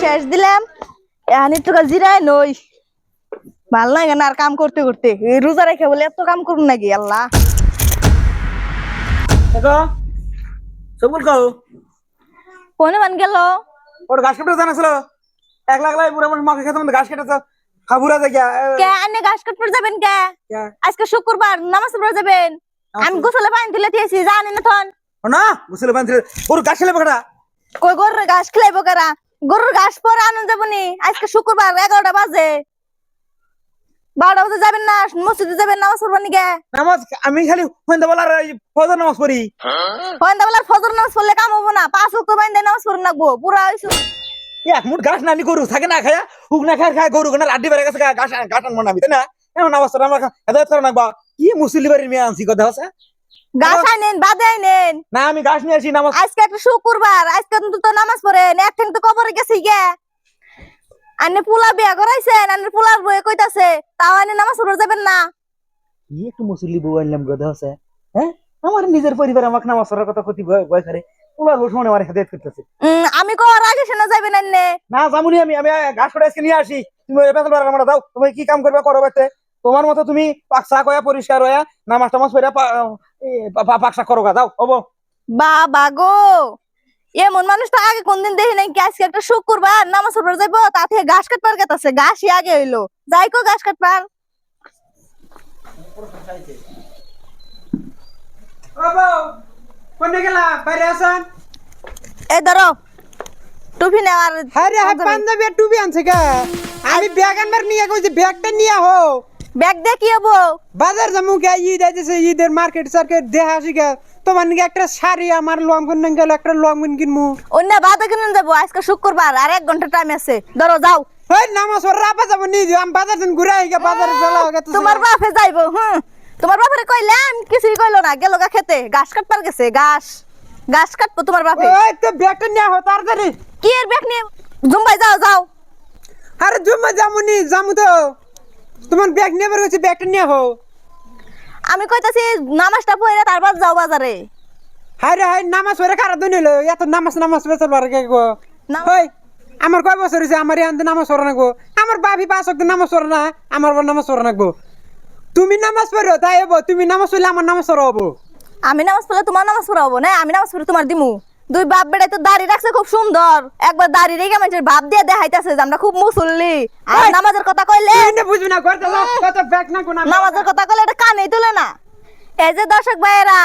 শেষ দিলাম এখন একটু জিরাই নই ভাল লাগে না আর কাম করতে করতে রোজা রেখে বলে এত কাম করুন নাকি আল্লাহ দেখো সবুল কাও কোনে মান গেল ওর ঘাস কাটতে জানাছিল এক লাখ লাই পুরো মাকে খেতে মধ্যে ঘাস কেটেছ খাবুরা জায়গা কে আনে ঘাস কাটতে যাবেন কে আজকে শুক্রবার নামাজ পড়তে যাবেন আমি গোসলে পানি তুলে দিয়েছি জানি না তখন না গোসলে পানি ওর ঘাস খেলে বকড়া কই গরুর ঘাস খেলাইবো কারা গরুর ঘাস পরে আনন্দ যাবনি আজকে শুক্রবার 11টা বাজে 12টা বাজে যাবেন না মসজিদে যাবেন নামাজ পড়বেন কে নামাজ আমি খালি হইন্দা বলার ফজর নামাজ পড়ি হইন্দা বলার ফজর নামাজ পড়লে কাম হবো না 5 ওয়াক্ত বাইন্দা নামাজ পড়ন লাগবো পুরা হইছো এক মুঠ ঘাস নানি গরু থাকে না খায়া হুক না খায় গরু না আড্ডি বেড়ে গেছে ঘাস ঘাস আনবো না আমি তাই না এমন নামাজ পড়া আমরা হেদায়ত করে নাকবা কি মুসল্লি বাড়ির মেয়ে আনছি কথা আছে গাছ আইনেন বাদে আইনেন না আমি ঘাস নিয়ে আসি নামাজ আজকে একটা শুক্রবার আজকে তো নামাজ পড়েন একদিন তো কবরে গেছি গে আন্নে পোলা বিয়া করাইছেন আন্নে পোলার বয়ে কইতাছে তাও আন্নে নামাজ পড়তে যাবেন না কি একটু মুসল্লি বউ আনলাম কথা আছে হ্যাঁ আমার নিজের পরিবার আমাকে নামাজ পড়ার কথা ক্ষতি ভয় করে পোলার বউ শুনে আমার হেদায়ত করতেছে আমি কর আগে শোনা যাবেন আন্নে না জামুনি আমি আমি ঘাস করে আজকে নিয়ে আসি তুমি বেতন বাড়া আমরা দাও তুমি কি কাম করবে করো বেতে তোমার মতো তুমি পাকসা কয়া পরিষ্কার হইয়া নামাজ টামাজ পড়া পাকসা করো গা দাও হবো বাবা গো এমন মানুষ তো আগে কোনদিন দেখি নাই কি আজকে একটা শুক্রবার নামাজ পড়তে যাইবো তা থেকে ঘাস কাটবার গেতাছে ঘাসই আগে হইলো যাই কো ঘাস কাটবার কোন গেলা বাইরে আছেন এই ধরো টুপি নেওয়ার আরে হাই পাঞ্জাবি আর টুপি আনছে কে আমি ব্যাগ আনবার নিয়ে কইছি ব্যাগটা নিয়ে হো ব্যাগ দিয়ে কি হবো বাজার জামু কে ঈদ আইতেছে ঈদের মার্কেট সার্কেট দেখা আসি কে তোমার নিকে একটা শাড়ি আমার লঙ্ঘন না গেল একটা লঙ্ঘন কিনমু অন্য বাদে কিনে যাবো আজকে শুক্রবার আর 1 ঘন্টা টাইম আছে ধরো যাও ওই নামাজ পড়া রাপা যাব নি আমি বাজার দিন ঘুরে আইগা বাজারে চলা হয়ে গেছে তোমার বাপে যাইবো তোমার বাপরে কইলাম কিছুই কইলো না গেল গা খেতে ঘাস কাটবার গেছে ঘাস কাটবো তোমার বাপে ওই তো ব্যাগটা নিয়ে হো তাড়াতাড়ি কি এর ব্যাগ নিয়ে জুম্বাই যাও যাও আরে জুম্মা জামুনি জামু তো তোমার ব্যাগ নিয়ে বের হইছে ব্যাগটা নিয়ে হো আমি কইতাছি নামাজটা পড়ে তারপর যাও বাজারে আরে হাই নামাজ পড়ে খারাপ দিন হলো এত নামাজ বেচার পারে কে গো ওই আমার কয় বছর হইছে আমার ইয়ান নামাজ পড়া নাগো আমার বাপি 5 ওয়াক্ত নামাজ পড়ে না আমার বড় নামাজ পড়া নাগবো তুমি নামাজ পড়ো তাই হবো তুমি নামাজ পড়লে আমার নামাজ পড়া হবো আমি নামাজ পড়লে তোমার নামাজ পড়াবো না আমি নামাজ পড়ে তোমার দিমু দুই বাপ বেড়াই তো দাড়ি রাখছে খুব সুন্দর একবার দাড়ি রেখে মানুষের ভাব দিয়ে দেখাইতেছে যে আমরা খুব মুসল্লি আর নামাজের কথা কইলে তুই বুঝবি না করতে যাও কত ব্যাগ না কোনা নামাজের কথা কইলে এটা কানেই তুলে না এই যে দর্শক ভাইয়েরা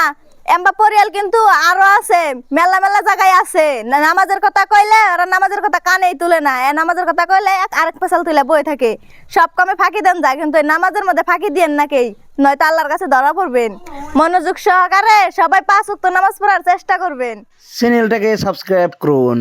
এমবা পরিয়াল কিন্তু আরো আছে মেলা মেলা জায়গায় আছে নামাজের কথা কইলে ওরা নামাজের কথা কানেই তুলে না নামাজের কথা কইলে আরেক পেছাল তুলে বই থাকে সব কামে ফাঁকি দেন যায় কিন্তু নামাজের মধ্যে ফাঁকি দিয়েন নাকি নয়তো আল্লাহর কাছে ধরা পড়বেন মনোযোগ সহকারে সবাই 5 ওয়াক্ত নামাজ পড়ার চেষ্টা করবেন চ্যানেলটাকে সাবস্ক্রাইব করুন।